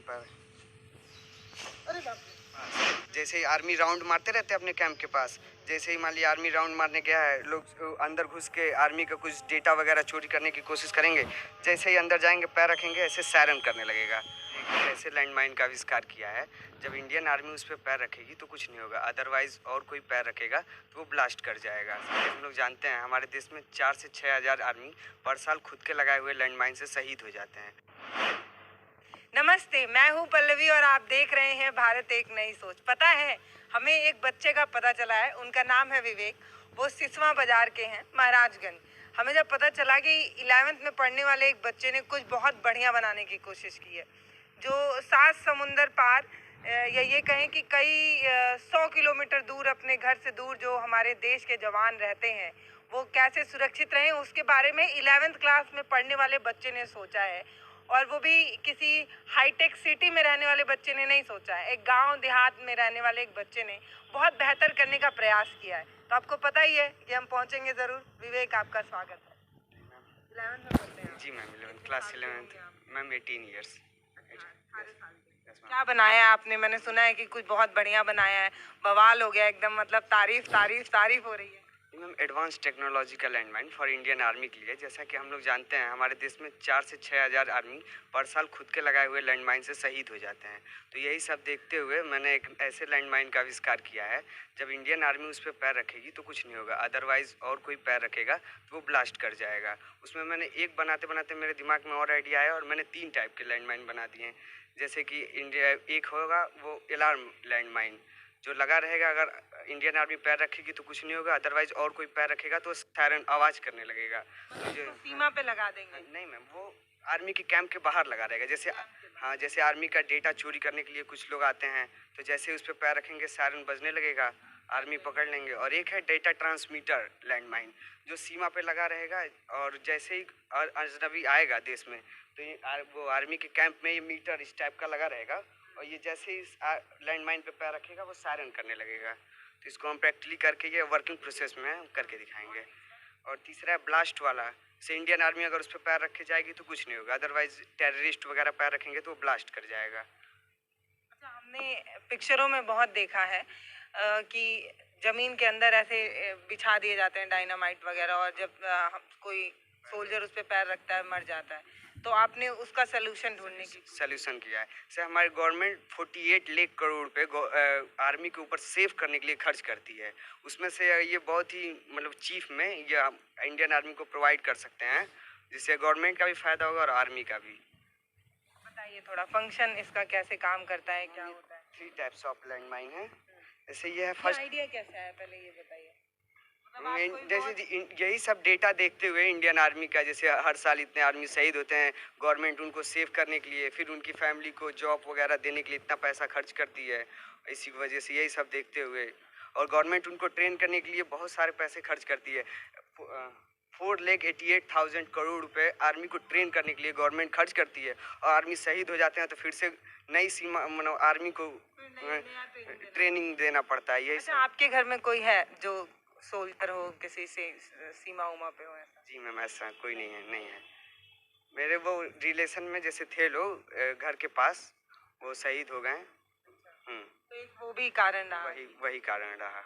पर जैसे ही army round मारते रहते हैं अपने कैंप के पास, जैसे ही मान लिया आर्मी राउंड मारने गया है, लोग अंदर घुस के आर्मी का कुछ डेटा वगैरह चोरी करने की कोशिश करेंगे। जैसे ही अंदर जाएंगे, पैर रखेंगे, ऐसे सायरन करने लगेगा। ऐसे लैंडमाइन का आविष्कार किया है। जब इंडियन आर्मी उस पर पैर रखेगी तो कुछ नहीं होगा, अदरवाइज और कोई पैर रखेगा तो वो ब्लास्ट कर जाएगा। हम लोग जानते हैं हमारे देश में 4 से 6 हज़ार आर्मी पर साल खुद के लगाए हुए लैंडमाइन से शहीद हो जाते हैं। नमस्ते, मैं हूं पल्लवी और आप देख रहे हैं भारत एक नई सोच। पता है, हमें एक बच्चे का पता चला है, उनका नाम है विवेक। वो सिसवा बाजार के हैं, महाराजगंज। हमें जब पता चला कि 11th में पढ़ने वाले एक बच्चे ने कुछ बहुत बढ़िया बनाने की कोशिश की है, जो 7 समुंदर पार या ये कहें कि कई 100 किलोमीटर दूर, अपने घर से दूर जो हमारे देश के जवान रहते हैं, वो कैसे सुरक्षित रहें, उसके बारे में 11th क्लास में पढ़ने वाले बच्चे ने सोचा है। और वो भी किसी हाईटेक सिटी में रहने वाले बच्चे ने नहीं सोचा है, एक गांव देहात में रहने वाले एक बच्चे ने बहुत बेहतर करने का प्रयास किया है। तो आपको पता ही है कि हम पहुंचेंगे ज़रूर। विवेक, आपका स्वागत है। 11th में पढ़ते हैं? जी ma'am, 11th class 11th ma'am, 18 years. क्या बनाया है आपने? मैंने सुना है कि कुछ बहुत बढ़िया बनाया है, बवाल हो गया एकदम, मतलब तारीफ तारीफ तारीफ हो रही है। मैम, एडवांस टेक्नोलॉजी का लैंडमाइन फॉर इंडियन आर्मी के लिए। जैसा कि हम लोग जानते हैं हमारे देश में 4 से 6 हज़ार आर्मी पर साल खुद के लगाए हुए लैंडमाइन से शहीद हो जाते हैं। तो यही सब देखते हुए मैंने एक ऐसे लैंडमाइन का आविष्कार किया है। जब इंडियन आर्मी उस पर पैर रखेगी तो कुछ नहीं होगा, अदरवाइज और कोई पैर रखेगा तो वो ब्लास्ट कर जाएगा। उसमें मैंने एक बनाते बनाते मेरे दिमाग में और आइडिया आया और मैंने 3 टाइप के लैंडमाइन बना दिए हैं। जैसे कि इंडिया एक होगा वो अलार्म लैंडमाइन, जो लगा रहेगा, अगर इंडियन आर्मी पैर रखेगी तो कुछ नहीं होगा, अदरवाइज और कोई पैर रखेगा तो सायरन आवाज करने लगेगा। तो जो सीमा पे लगा देंगे? नहीं मैम, वो आर्मी के कैंप के बाहर लगा रहेगा। जैसे हाँ, जैसे आर्मी का डेटा चोरी करने के लिए कुछ लोग आते हैं, तो जैसे उस पर पैर रखेंगे सायरन बजने लगेगा, आर्मी पकड़ लेंगे। और एक है डेटा ट्रांसमीटर लैंडमाइन, जो सीमा पे लगा रहेगा, और जैसे ही अजनबी आएगा देश में तो वो आर्मी के कैंप में ये मीटर इस टाइप का लगा रहेगा, और ये जैसे ही लैंडमाइन पे पैर रखेगा वो सायरन करने लगेगा। तो इसको हम प्रैक्टिकली करके ये वर्किंग प्रोसेस में करके दिखाएंगे। और तीसरा है ब्लास्ट वाला, से इंडियन आर्मी अगर उस पर पैर रखे जाएगी तो कुछ नहीं होगा, अदरवाइज टेररिस्ट वगैरह पैर रखेंगे तो वो ब्लास्ट कर जाएगा। अच्छा, हमने पिक्चरों में बहुत देखा है कि जमीन के अंदर ऐसे बिछा दिए जाते हैं डायनामाइट वगैरह, और जब कोई सोल्जर उस पर पैर रखता है मर जाता है। तो आपने उसका सलूशन ढूंढने की सल्यूशन किया है। से हमारी गवर्नमेंट 48 लाख करोड़ पे आर्मी के ऊपर सेव करने के लिए खर्च करती है। उसमें से ये बहुत ही मतलब चीफ में ये इंडियन आर्मी को प्रोवाइड कर सकते हैं, जिससे गवर्नमेंट का भी फायदा होगा और आर्मी का भी। बताइए थोड़ा, फंक्शन इसका कैसे काम करता है, क्या होता है? 3 टाइप्स ऑफ लैंडमाइन है। जैसे ये है फर्स्ट, आइडिया कैसे आया, पहले ये बताइए। जैसे यही सब डेटा देखते हुए इंडियन आर्मी का, जैसे हर साल इतने आर्मी शहीद होते हैं, गवर्नमेंट उनको सेव करने के लिए, फिर उनकी फैमिली को जॉब वगैरह देने के लिए इतना पैसा खर्च करती है। इसी वजह से यही सब देखते हुए, और गवर्नमेंट उनको ट्रेन करने के लिए बहुत सारे पैसे खर्च करती है। 4,88,000 करोड़ रुपए आर्मी को ट्रेन करने के लिए गवर्नमेंट खर्च करती है, और आर्मी शहीद हो जाते हैं तो फिर से नई सीमा मतलब आर्मी को ट्रेनिंग देना पड़ता है। यही अच्छा, आपके घर में कोई है जो सोल्जर हो, किसी से सीमा उमा पे हो ऐसा? जी मैम, ऐसा कोई नहीं है, नहीं है। मेरे वो रिलेशन में जैसे थे लोग घर के पास, वो शहीद हो गए। तो एक वो भी कारण रहा। वही कारण रहा।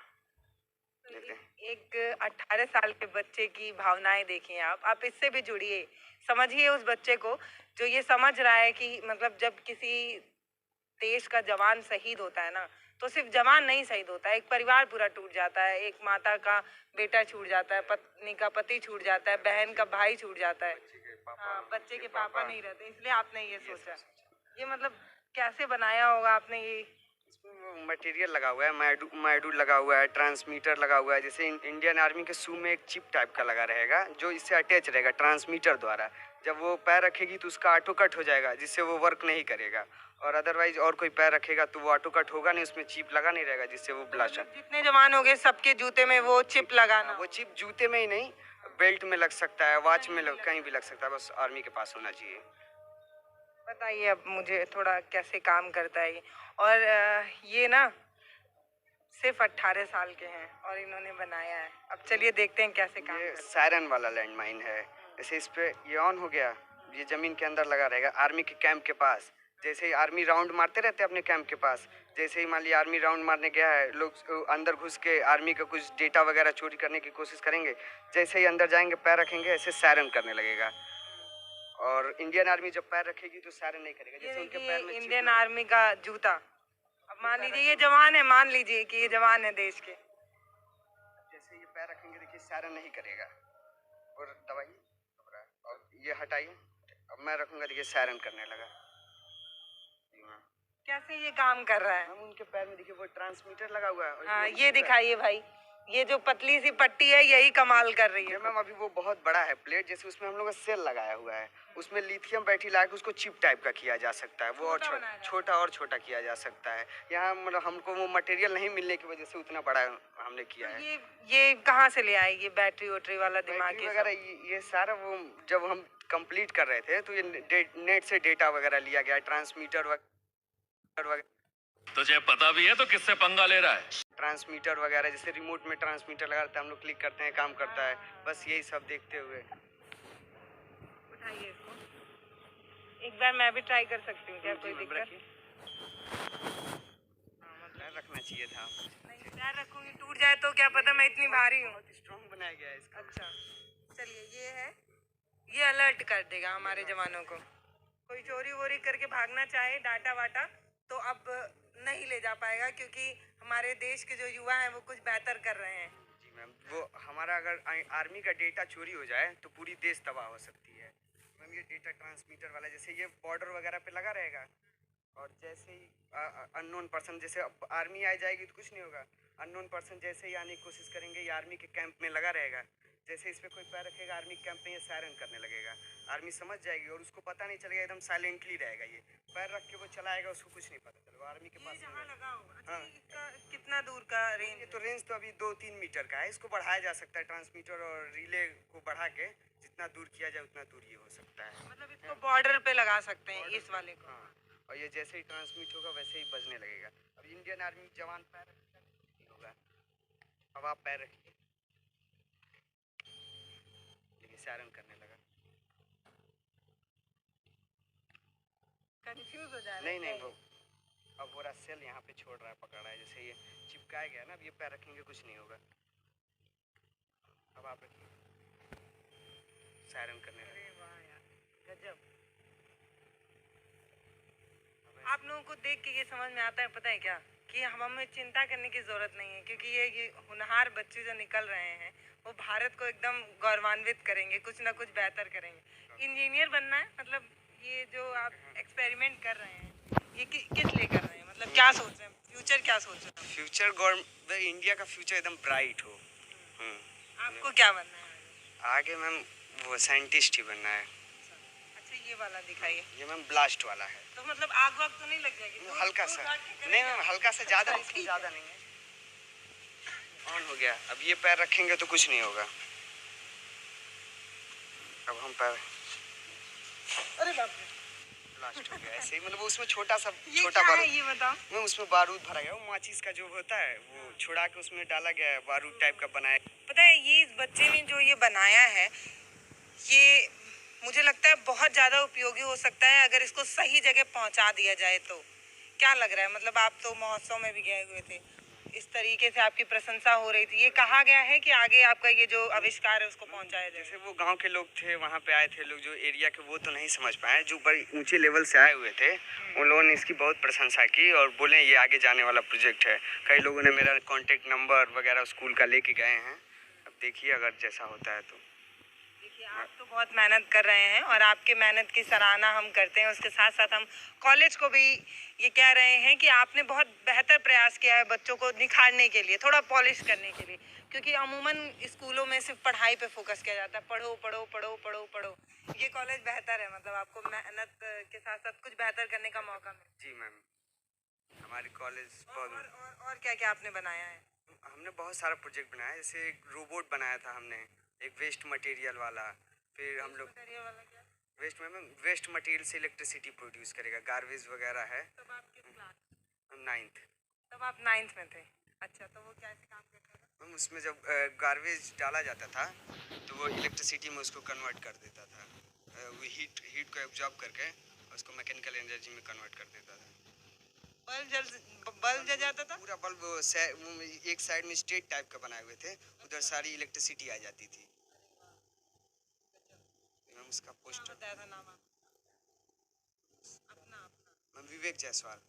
तो एक 18 साल के बच्चे की भावनाएं देखिए आप इससे भी जुड़िए, समझिए उस बच्चे को जो ये समझ रहा है कि मतलब जब किसी देश का जवान शहीद होता है ना, तो सिर्फ जवान नहीं शहीद होता है, एक परिवार पूरा टूट जाता है, एक माता का बेटा छूट जाता है, पत्नी का पति छूट जाता है, बहन का भाई छूट जाता है। हाँ, बच्चे के पापा नहीं रहते, इसलिए आपने ये सोचा। ये मतलब कैसे बनाया होगा आपने ये? मटेरियल लगा हुआ है, मॉड्यूल लगा हुआ है, ट्रांसमीटर लगा हुआ है। जैसे इंडियन आर्मी के शू में एक चिप टाइप का लगा रहेगा, जो इससे अटैच रहेगा ट्रांसमीटर द्वारा। जब वो पैर रखेगी तो उसका ऑटो कट हो जाएगा, जिससे वो वर्क नहीं करेगा, और अदरवाइज और कोई पैर रखेगा तो वो ऑटो कट होगा नहीं, उसमें चिप लगा नहीं रहेगा, जिससे वो ब्लास्ट। जितने जवान हो गए सबके जूते में वो चिप लगाना? वो चिप जूते में ही नहीं, बेल्ट में लग सकता है, वॉच में कहीं भी लग सकता है, बस आर्मी के पास होना चाहिए। बताइए अब मुझे थोड़ा कैसे काम करता है ये। और ये ना सिर्फ 18 साल के हैं और इन्होंने बनाया है। अब चलिए देखते हैं कैसे काम करता है। सायरन वाला लैंडमाइन है। जैसे इस पे ये ऑन हो गया, ये जमीन के अंदर लगा रहेगा आर्मी के कैंप के पास। जैसे ही आर्मी राउंड मारते रहते हैं अपने कैंप के पास, जैसे ही मान लिया आर्मी राउंड मारने गया है, लोग अंदर घुस के आर्मी का कुछ डेटा वगैरह चोरी करने की कोशिश करेंगे, जैसे ही अंदर जाएंगे पैर रखेंगे ऐसे सायरन करने लगेगा। और इंडियन आर्मी जब पैर रखेगी तो सायरन नहीं करेगा, जैसे उनके पैर में इंडियन आर्मी का जूता। अब मान लीजिए ये जवान है, मान लीजिए कि ये जवान है देश के, जैसे ये पैर रखेंगे देखिए सायरन नहीं करेगा। और दबाइए और ये हटाइए, अब मैं रखूंगा देखिए सायरन करने लगा। कैसे ये काम कर रहा है? हम उनके पैर में देखिए वो ट्रांसमीटर लगा हुआ है। हाँ, ये दिखाइए भाई, ये जो पतली सी पट्टी है यही कमाल कर रही है। मैम अभी वो बहुत बड़ा है प्लेट, जैसे उसमें हम लोग का सेल लगाया हुआ है, उसमें लिथियम बैटरी लगा के उसको चिप टाइप का किया जा सकता है, वो और छोटा और छोटा किया जा सकता है। यहाँ मतलब हमको वो मटेरियल नहीं मिलने की वजह से उतना बड़ा हमने किया है। ये कहाँ से ले आए ये बैटरी वोटरी वाला दिमाग वगैरह? ये सारा वो जब हम कंप्लीट कर रहे थे तो ये नेट से डेटा वगैरह लिया गया, ट्रांसमीटर वगैरह। तुझे पता भी है तो किससे पंगा ले रहा है? ट्रांसमीटर वगैरह, जैसे रिमोट में ट्रांसमीटर लगा रहता है, हम लोग क्लिक करते हैं काम करता है, बस यही सब देखते हुए। उठाइए इसको, एक बार मैं भी ट्राई कर सकती हूँ क्या? कोई दिक्कत? मतलब रखना चाहिए था। नहीं पैर रखूंगी टूट जाए तो क्या पता, मैं इतनी भारी हूँ। बहुत स्ट्रॉन्ग बनाया गया है इसका। अच्छा चलिए, ये है, ये अलर्ट कर देगा हमारे जवानों को। कोई चोरी वोरी करके भागना चाहे डाटा वाटा तो अब नहीं ले जा पाएगा, क्योंकि हमारे देश के जो युवा हैं वो कुछ बेहतर कर रहे हैं। जी मैम, वो हमारा अगर आर्मी का डेटा चोरी हो जाए तो पूरी देश तबाह हो सकती है। मैम ये डेटा ट्रांसमीटर वाला, जैसे ये बॉर्डर वगैरह पे लगा रहेगा, और जैसे ही अननोन पर्सन, जैसे अब आर्मी आ जाएगी तो कुछ नहीं होगा, अननोन पर्सन जैसे ही आने की कोशिश करेंगे, ये आर्मी के कैंप में लगा रहेगा, जैसे इस पे कोई पैर रखेगा आर्मी कैंप में ये सायरन करने लगेगा, आर्मी समझ जाएगी और उसको पता नहीं चलेगा, एकदम साइलेंटली रहेगा, ये पैर रख के वो चलाएगा, उसको कुछ नहीं पता चलेगा, आर्मी के पास लगा होगा। अच्छा, हाँ। इसका कितना दूर का रेंज? ये तो रेंज तो अभी 2-3 मीटर का है, इसको बढ़ाया जा सकता है, ट्रांसमीटर और रिले को बढ़ा के जितना दूर किया जाए उतना दूर ये हो सकता है। मतलब इसको बॉर्डर पे लगा सकते हैं इस वाले को। हाँ, और ये जैसे ही ट्रांसमिट होगा वैसे ही बजने लगेगा। अब इंडियन आर्मी जवान पैर रखेगा नहीं होगा, अब आप पैर रखिए, देखिए सायरन करने लगा। कंफ्यूज हो जा रहा है? नहीं वो अब पूरा सेल यहाँ पे छोड़ रहा है, पकड़ रहा है, जैसे ये चिपकाया गया ना, अब ये पैर रखेंगे कुछ नहीं होगा। अब आप रखिए, सायरन करने लगा। अरे वाह यार, गजब। आप लोगों को देख के ये समझ में आता है, पता है क्या, कि हमें चिंता करने की ज़रूरत नहीं है, क्योंकि ये होनहार बच्चे जो निकल रहे हैं वो भारत को एकदम गौरवान्वित करेंगे, कुछ ना कुछ बेहतर करेंगे। इंजीनियर बनना है, मतलब ये जो आप एक्सपेरिमेंट कर रहे हैं ये किस लिए कर रहे हैं, मतलब क्या सोच रहे हैं, फ्यूचर क्या सोच रहे हैं? फ्यूचर गवर्नमेंट, इंडिया का फ्यूचर एकदम ब्राइट हो। आपको क्या बनना है आगे? मैम वो साइंटिस्ट ही बनना है। अच्छा, ये वाला दिखाइए। ये मैम ब्लास्ट वाला है, तो मतलब आग वाग तो नहीं लग जाएगी? हल्का सा, नहीं मैम हल्का सा, ज़्यादा नहीं, ज़्यादा नहीं है। ऑन हो गया, अब ये पैर रखेंगे तो कुछ नहीं होगा। अब हम पैर, अरे बाप रे, ब्लास्ट हो गया ऐसे ही, मतलब उसमें छोटा ये छोटा क्या है बारूद, ये बताओ? मैम उसमें बारूद भरा गया, वो माचिस का जो होता है वो छुड़ा के उसमें डाला गया है, बारूद टाइप का बनाया। पता है ये इस बच्चे ने जो ये बनाया है, ये मुझे लगता है बहुत ज़्यादा उपयोगी हो सकता है अगर इसको सही जगह पहुंचा दिया जाए तो। क्या लग रहा है, मतलब आप तो महोत्सव में भी गए हुए थे, इस तरीके से आपकी प्रशंसा हो रही थी, ये कहा गया है कि आगे आपका ये जो आविष्कार है उसको पहुंचाया जाए? जैसे वो गांव के लोग थे, वहाँ पे आए थे लोग जो एरिया के, वो तो नहीं समझ पाए, जो बड़ी ऊंचे लेवल से आए हुए थे उन लोगों ने इसकी बहुत प्रशंसा की और बोले ये आगे जाने वाला प्रोजेक्ट है। कई लोगों ने मेरा कॉन्टेक्ट नंबर वगैरह स्कूल का लेके गए हैं, अब देखिए अगर जैसा होता है तो। देखिए आप तो बहुत मेहनत कर रहे हैं और आपके मेहनत की सराहना हम करते हैं, उसके साथ साथ हम कॉलेज को भी ये कह रहे हैं कि आपने बहुत बेहतर प्रयास किया है बच्चों को निखारने के लिए, थोड़ा पॉलिश करने के लिए, क्योंकि अमूमन स्कूलों में सिर्फ पढ़ाई पे फोकस किया जाता है, पढ़ो पढ़ो पढ़ो पढ़ो पढ़ो। ये कॉलेज बेहतर है, मतलब आपको मेहनत के साथ साथ कुछ बेहतर करने का मौका मिले। जी मैम, हमारे कॉलेज और क्या क्या आपने बनाया है? हमने बहुत सारा प्रोजेक्ट बनाया, जैसे एक रोबोट बनाया था हमने, एक वेस्ट मटेरियल वाला, फिर हम लोग वेस्ट मटेरियल से इलेक्ट्रिसिटी प्रोड्यूस करेगा, गार्बेज वगैरह है। तब आप किस क्लास? 9th। तब आप 9th में थे? अच्छा, तो वो कैसे काम करता था? मैम उसमें जब गार्बेज डाला जाता था तो वो इलेक्ट्रिसिटी में उसको कन्वर्ट कर देता था, वो हीट को एब्जॉर्ब करके उसको मैकेनिकल एनर्जी में कन्वर्ट कर देता था। बल्ब जल जाता था। पूरा बल्ब एक साइड में स्ट्रेट टाइप का बनाए हुए थे, उधर सारी इलेक्ट्रिसिटी आ जाती थी। मैम उसका पोस्टर बताया था नाम अपना मैम विवेक जायसवाल।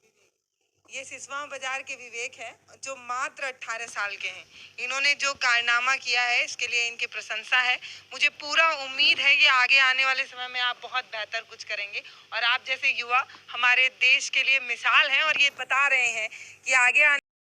ये सिसवा बाजार के विवेक हैं जो मात्र 18 साल के हैं। इन्होंने जो कारनामा किया है इसके लिए इनकी प्रशंसा है। मुझे पूरा उम्मीद है कि आगे आने वाले समय में आप बहुत बेहतर कुछ करेंगे और आप जैसे युवा हमारे देश के लिए मिसाल हैं और ये बता रहे हैं कि आगे